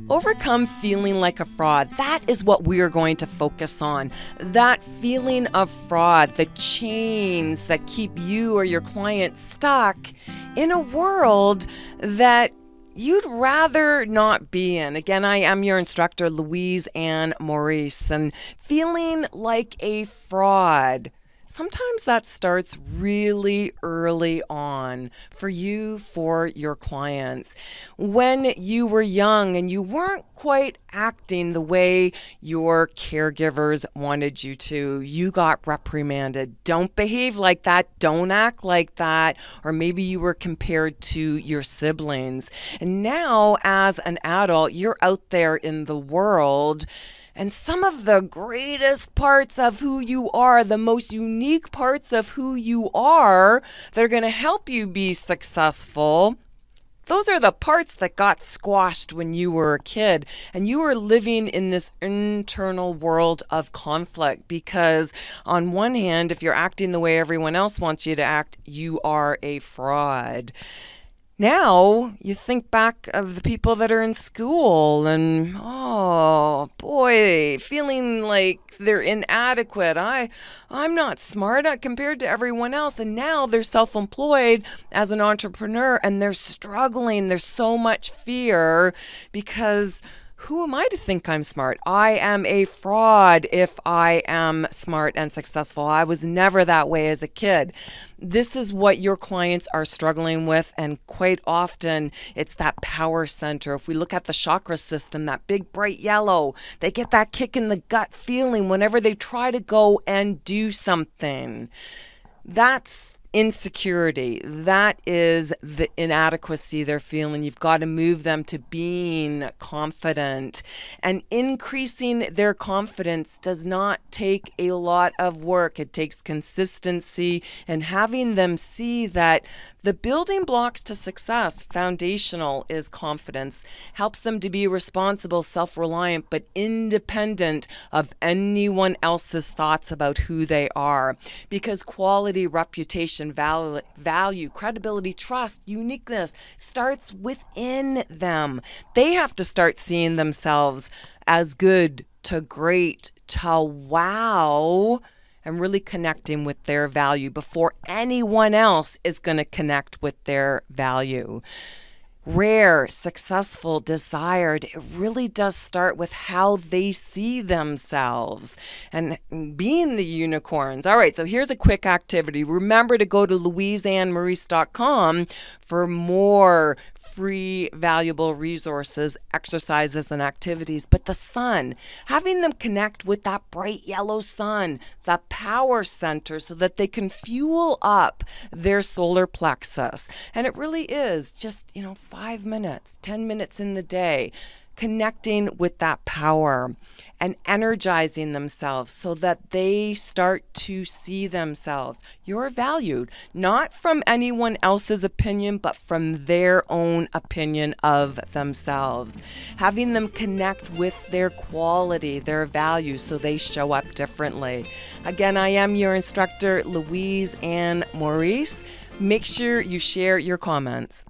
Overcome feeling like a fraud. That is what we are going to focus on. That feeling of fraud, the chains that keep you or your client stuck in a world that you'd rather not be in. Again, I am your instructor, Louise and Maurice, and feeling like a fraud. Sometimes that starts really early on for you, for your clients. When you were young and you weren't quite acting the way your caregivers wanted you to, you got reprimanded. Don't behave like that. Don't act like that. Or maybe you were compared to your siblings. And now, as an adult, you're out there in the world. And some of the greatest parts of who you are, the most unique parts of who you are that are going to help you be successful, those are the parts that got squashed when you were a kid. And you were living in this internal world of conflict because on one hand, if you're acting the way everyone else wants you to act, you are a fraud. Now you think back of the people that are in school and, oh boy, feeling like they're inadequate. I'm not smart compared to everyone else. And now they're self-employed as an entrepreneur and they're struggling. There's so much fear because who am I to think I'm smart? I am a fraud if I am smart and successful. I was never that way as a kid. This is what your clients are struggling with, and quite often it's that power center. If we look at the chakra system, that big bright yellow, they get that kick in the gut feeling whenever they try to go and do something. That's insecurity. That is the inadequacy they're feeling. You've got to move them to being confident. And increasing their confidence does not take a lot of work. It takes consistency and having them see that the building blocks to success, foundational, is confidence. Helps them to be responsible, self-reliant, but independent of anyone else's thoughts about who they are. Because quality, reputation, value, credibility, trust, uniqueness starts within them. They have to start seeing themselves as good to great to wow, and really connecting with their value before anyone else is going to connect with their value. Rare, successful, desired, it really does start with how they see themselves and being the unicorns. All right, so here's a quick activity. Remember to go to louiseandmaurice.com for more free, valuable resources, exercises, and activities. But the sun, having them connect with that bright yellow sun, the power center, so that they can fuel up their solar plexus. And it really is just, 5 minutes, 10 minutes in the day, connecting with that power and energizing themselves so that they start to see themselves. You're valued, not from anyone else's opinion, but from their own opinion of themselves. Having them connect with their quality, their value, so they show up differently. Again, I am your instructor, Louise and Maurice. Make sure you share your comments.